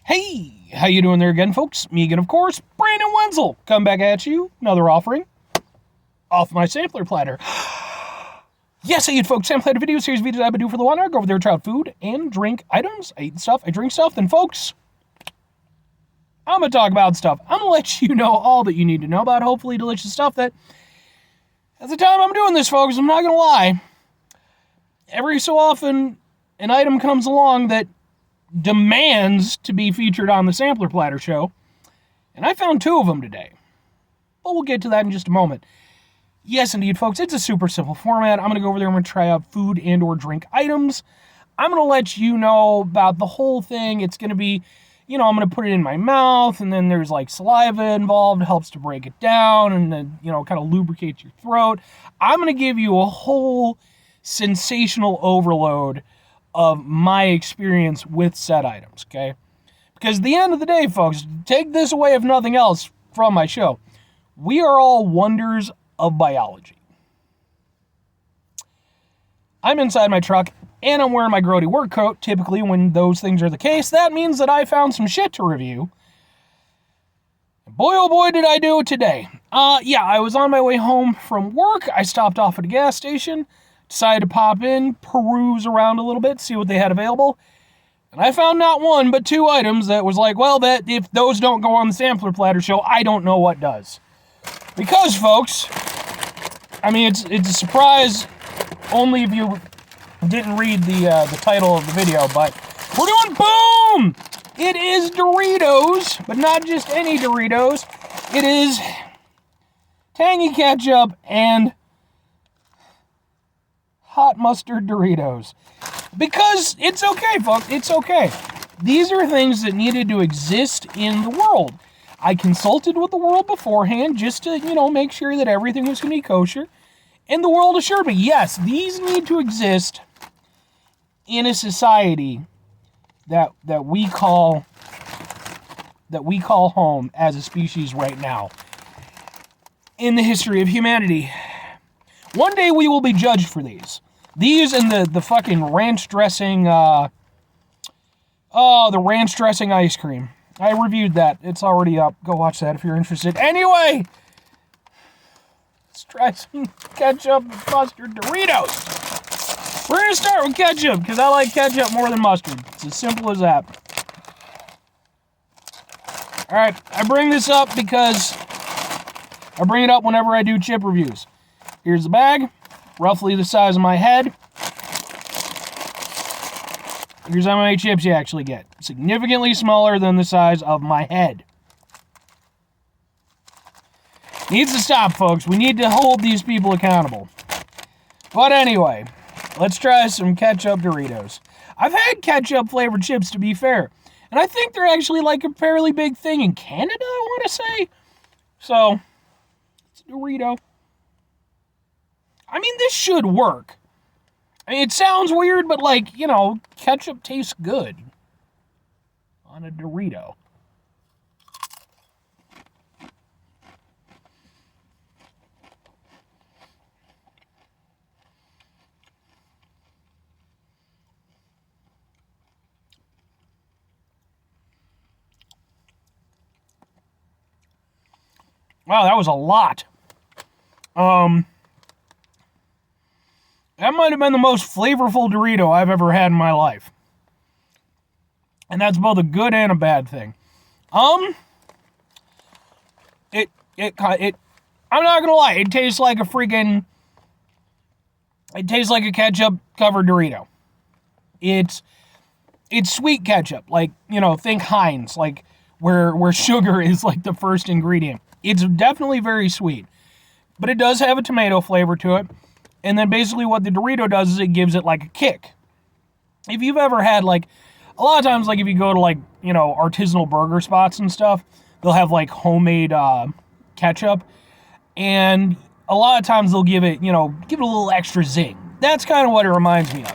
Hey, how you doing there again, folks? Me again, of course, Brandon Wenzel. Come back at you, another offering off my sampler platter. Yes, I eat, folks. Sampler platter video series videos I've been doing for the one hour. Go over there, try out food and drink items. I eat stuff, I drink stuff, and folks, I'm gonna talk about stuff. I'm gonna let you know all that you need to know about hopefully delicious stuff that at the time I'm doing this, folks, I'm not gonna lie. Every so often, an item comes along that demands to be featured on the Sampler Platter show, and I found two of them today. But we'll get to that in just a moment. Yes, indeed, folks, it's a super simple format. I'm going to go over there, I'm going to try out food and or drink items. I'm going to let you know about the whole thing. It's going to be, I'm going to put it in my mouth, and then there's like saliva involved, helps to break it down, and then, kind of lubricates your throat. I'm going to give you a whole sensational overload of my experience with said items, okay? Because at the end of the day, folks, take this away if nothing else from my show. We are all wonders of biology. I'm inside my truck, and I'm wearing my grody work coat. Typically, when those things are the case, that means that I found some shit to review. Boy, oh boy, did I do it today. I was on my way home from work. I stopped off at a gas station. Decided to pop in, peruse around a little bit, see what they had available. And I found not one, but two items that was like, well, that if those don't go on the Sampler Platter show, I don't know what does. Because, folks, it's a surprise only if you didn't read the title of the video, but we're doing boom! It is Doritos, but not just any Doritos. It is Tangy Ketchup and hot mustard Doritos. Because it's okay, folks. It's okay. These are things that needed to exist in the world. I consulted with the world beforehand just to, make sure that everything was going to be kosher. And the world assured me, yes, these need to exist in a society that we call home as a species right now in the history of humanity. One day we will be judged for these. These and the fucking ranch dressing, the ranch dressing ice cream. I reviewed that. It's already up. Go watch that if you're interested. Anyway, let's try some ketchup and mustard Doritos. We're going to start with ketchup because I like ketchup more than mustard. It's as simple as that. Alright, I bring this up because I bring it up whenever I do chip reviews. Here's the bag, roughly the size of my head. Here's how many chips you actually get. Significantly smaller than the size of my head. Needs to stop, folks. We need to hold these people accountable. But anyway, let's try some ketchup Doritos. I've had ketchup flavored chips, to be fair. And I think they're actually like a fairly big thing in Canada, I want to say. So, it's a Dorito. This should work. It sounds weird, but ketchup tastes good on a Dorito. Wow, that was a lot. That might have been the most flavorful Dorito I've ever had in my life. And that's both a good and a bad thing. I'm not gonna lie, it tastes like a ketchup covered Dorito. It's sweet ketchup, think Heinz, where sugar is the first ingredient. It's definitely very sweet, but it does have a tomato flavor to it. And then basically what the Dorito does is it gives it a kick. If you've ever had a lot of times if you go to artisanal burger spots and stuff, they'll have homemade ketchup, and a lot of times they'll give it a little extra zing. That's kind of what it reminds me of.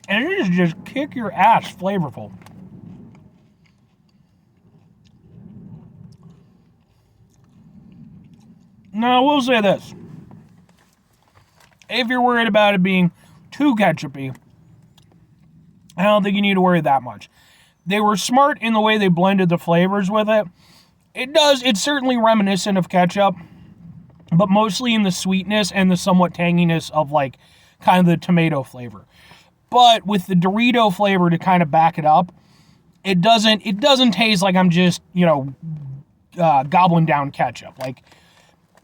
And it is just kick your ass flavorful. Now, I will say this. If you're worried about it being too ketchupy, I don't think you need to worry that much. They were smart in the way they blended the flavors with it. It's certainly reminiscent of ketchup, but mostly in the sweetness and the somewhat tanginess of like kind of the tomato flavor. But with the Dorito flavor to kind of back it up, it doesn't taste like I'm just, gobbling down ketchup. Like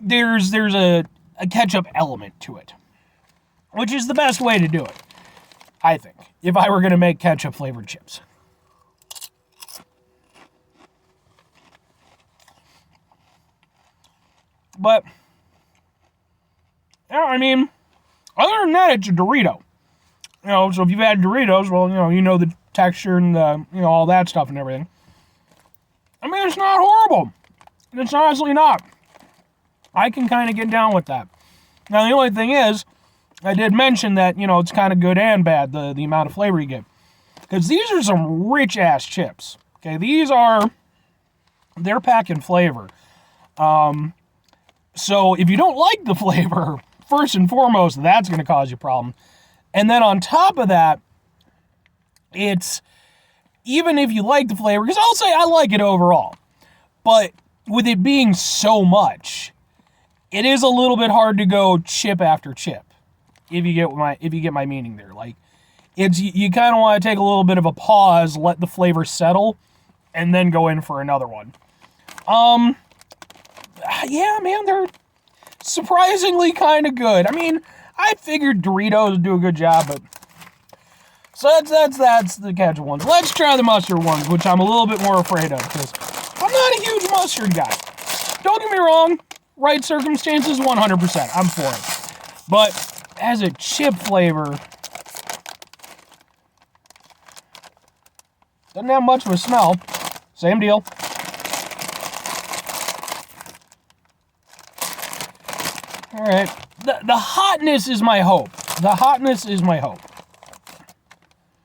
there's a ketchup element to it, which is the best way to do it, I think, if I were going to make ketchup flavored chips. But, yeah, I mean, other than that, it's a Dorito. So if you've had Doritos, well, you know the texture and the, all that stuff and everything. I mean, it's not horrible. It's honestly not. I can kind of get down with that. Now, the only thing is, I did mention that, it's kind of good and bad, the amount of flavor you get. Because these are some rich-ass chips. Okay, they're packing flavor. So if you don't like the flavor, first and foremost, that's going to cause you a problem. And then on top of that, it's, even if you like the flavor, because I'll say I like it overall, but with it being so much, it is a little bit hard to go chip after chip, if you get my meaning there. Like, you kind of want to take a little bit of a pause, let the flavor settle, and then go in for another one. Yeah, man, they're surprisingly kind of good. I mean, I figured Doritos would do a good job, but so that's the ketchup ones. Let's try the mustard ones, which I'm a little bit more afraid of, because I'm not a huge mustard guy. Don't get me wrong, right circumstances, 100%, I'm for it. But as a chip flavor, doesn't have much of a smell. Same deal. All right. The hotness is my hope. The hotness is my hope.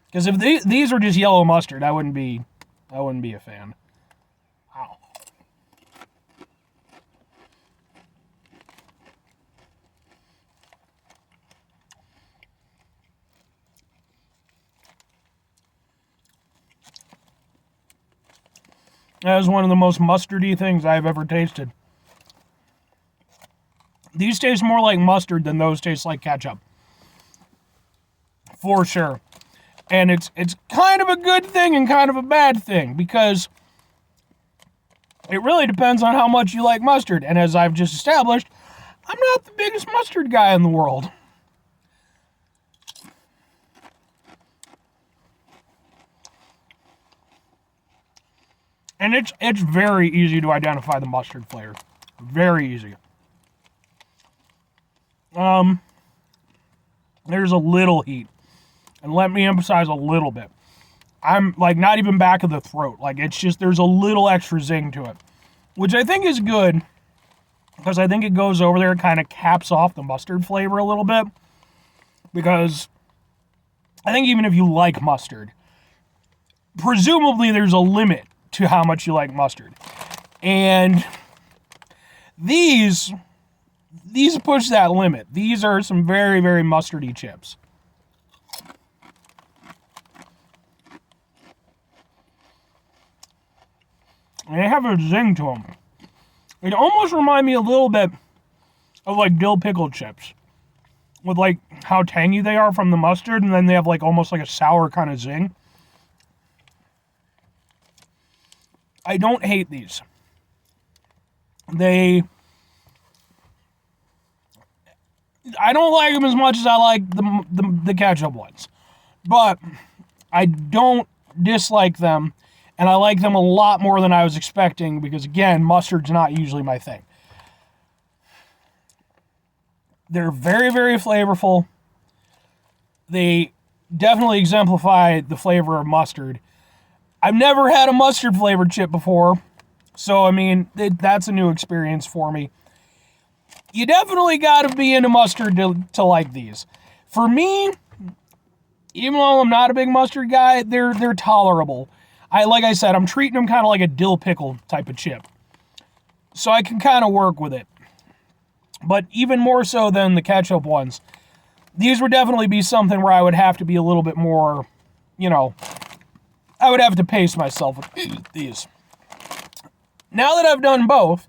Because if these were just yellow mustard, I wouldn't be a fan. Wow. That is one of the most mustardy things I've ever tasted. These taste more like mustard than those taste like ketchup. For sure. And it's kind of a good thing and kind of a bad thing, because it really depends on how much you like mustard. And as I've just established, I'm not the biggest mustard guy in the world. And it's very easy to identify the mustard flavor. Very easy. There's a little heat. And let me emphasize a little bit. I'm like not even back of the throat. Like it's just, there's a little extra zing to it, which I think is good, because I think it goes over there and kind of caps off the mustard flavor a little bit. Because I think even if you like mustard, presumably there's a limit to how much you like mustard. And these push that limit. These are some very, very mustardy chips. And they have a zing to them. It almost reminds me a little bit of like dill pickle chips, with like how tangy they are from the mustard, and then they have like almost like a sour kind of zing. I don't hate these. I don't like them as much as I like the ketchup ones, but I don't dislike them, and I like them a lot more than I was expecting, because again, mustard's not usually my thing. They're very, very flavorful. They definitely exemplify the flavor of mustard. I've never had a mustard flavored chip before, so I mean, that's a new experience for me. You definitely got to be into mustard to like these. For me, even though I'm not a big mustard guy, they're tolerable. Like I said, I'm treating them kind of like a dill pickle type of chip, so I can kind of work with it. But even more so than the ketchup ones, these would definitely be something where I would have to be a little bit more, I would have to pace myself with these. Now that I've done both,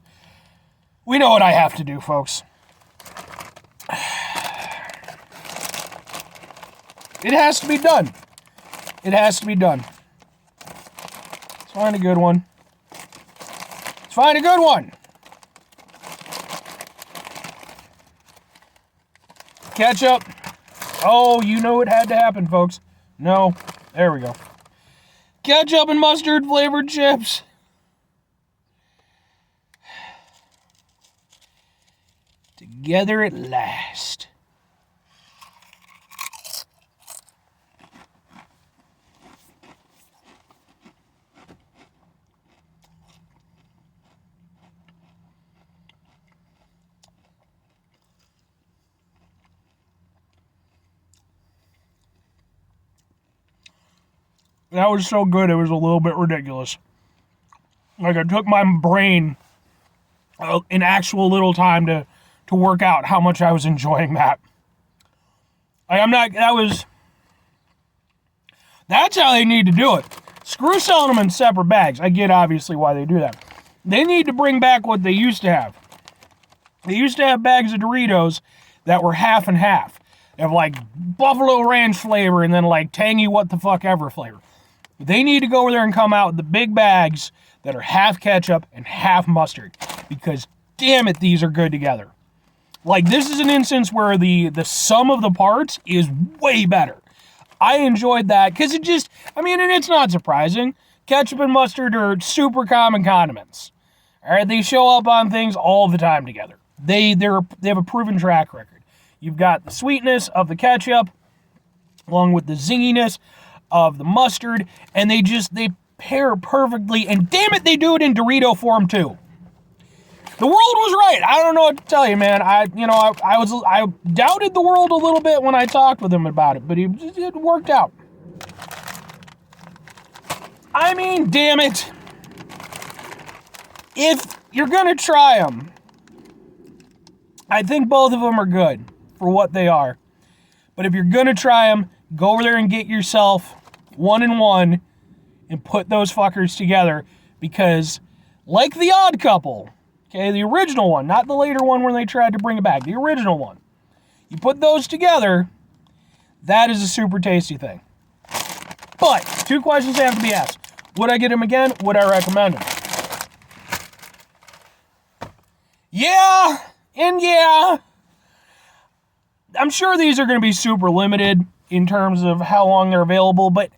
we know what I have to do, folks. It has to be done. It has to be done. Let's find a good one. Let's find a good one. Ketchup. Oh, you know it had to happen, folks. No. There we go. Ketchup and mustard flavored chips. Together at last. That was so good, it was a little bit ridiculous. Like, it took my brain an actual little time to work out how much I was enjoying that. That's how they need to do it. Screw selling them in separate bags. I get, obviously, why they do that. They need to bring back what they used to have. They used to have bags of Doritos that were half and half. They have, like, Buffalo Ranch flavor and then, like, Tangy what the fuck ever flavor. They need to go over there and come out with the big bags that are half ketchup and half mustard. Because, damn it, these are good together. Like, this is an instance where the sum of the parts is way better. I enjoyed that because it just, and it's not surprising. Ketchup and mustard are super common condiments. All right, they show up on things all the time together. They have a proven track record. You've got the sweetness of the ketchup, along with the zinginess of the mustard, and they pair perfectly, and damn it, they do it in Dorito form too. The world was right. I don't know what to tell you, man. I doubted the world a little bit when I talked with him about it, but it worked out. Damn it. If you're gonna try them, I think both of them are good for what they are. But if you're gonna try them, go over there and get yourself 1 and 1 and put those fuckers together, because like the Odd Couple, okay, the original one, not the later one when they tried to bring it back, the original one, you put those together, that is a super tasty thing. But 2 questions have to be asked. Would I get them again? Would I recommend them? Yeah, and yeah. I'm sure these are going to be super limited in terms of how long they're available, but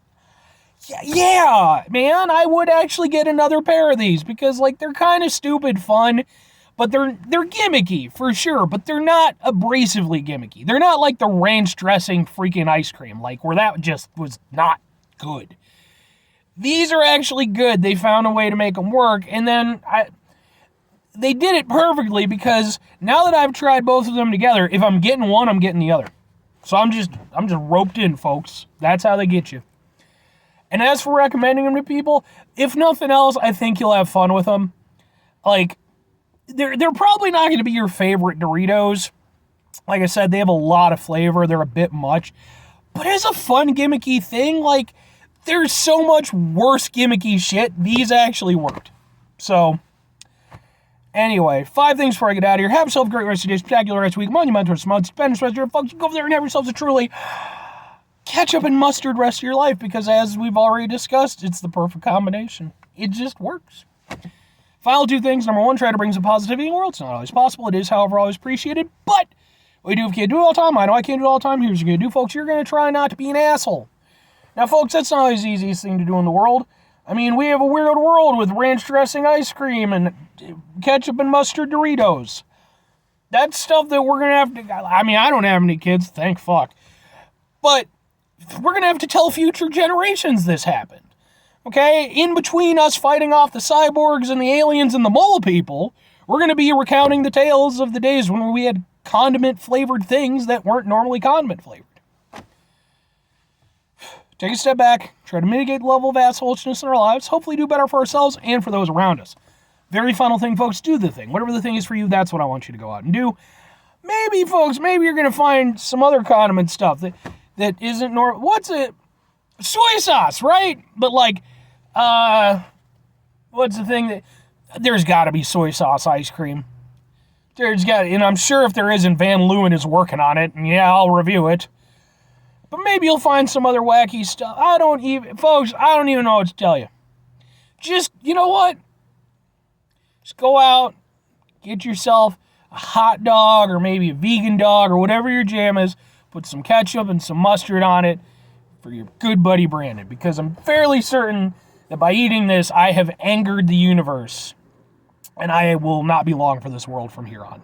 yeah, man, I would actually get another pair of these because, like, they're kind of stupid fun, but they're gimmicky for sure, but they're not abrasively gimmicky. They're not like the ranch dressing freaking ice cream, like, where that just was not good. These are actually good. They found a way to make them work, and then they did it perfectly, because now that I've tried both of them together, if I'm getting one, I'm getting the other. So I'm just roped in, folks. That's how they get you. And as for recommending them to people, if nothing else, I think you'll have fun with them. Like, they're probably not going to be your favorite Doritos. Like I said, they have a lot of flavor. They're a bit much. But as a fun, gimmicky thing, like, there's so much worse gimmicky shit. These actually worked. So, anyway, 5 things before I get out of here. Have yourself a great rest of your day, spectacular rest of the week, monumental month, spend the rest of your folks. Go over there and have yourselves a truly ketchup and mustard rest of your life, because as we've already discussed, it's the perfect combination. It just works. Final 2 things. Number 1, try to bring some positivity in the world. It's not always possible. It is, however, always appreciated. But what you do if you can't do it all the time, I know I can't do it all the time. Here's what you're going to do, folks. You're going to try not to be an asshole. Now, folks, that's not always the easiest thing to do in the world. We have a weird world with ranch dressing ice cream and ketchup and mustard Doritos. That's stuff that we're going to have to... I don't have any kids, thank fuck. But we're going to have to tell future generations this happened. Okay? In between us fighting off the cyborgs and the aliens and the mole people, we're going to be recounting the tales of the days when we had condiment-flavored things that weren't normally condiment-flavored. Take a step back, try to mitigate the level of assholishness in our lives, hopefully do better for ourselves and for those around us. Very final thing, folks, do the thing. Whatever the thing is for you, that's what I want you to go out and do. maybe, folks, maybe you're going to find some other condiment stuff that isn't normal. What's it? Soy sauce, right? But like, what's the thing that, there's got to be soy sauce ice cream. There's got, and I'm sure if there isn't, Van Leeuwen is working on it, and yeah, I'll review it. But maybe you'll find some other wacky stuff. Folks, I don't even know what to tell you. Just, you know what? Just go out, get yourself a hot dog or maybe a vegan dog or whatever your jam is. Put some ketchup and some mustard on it for your good buddy Brandon, because I'm fairly certain that by eating this, I have angered the universe, and I will not be long for this world from here on.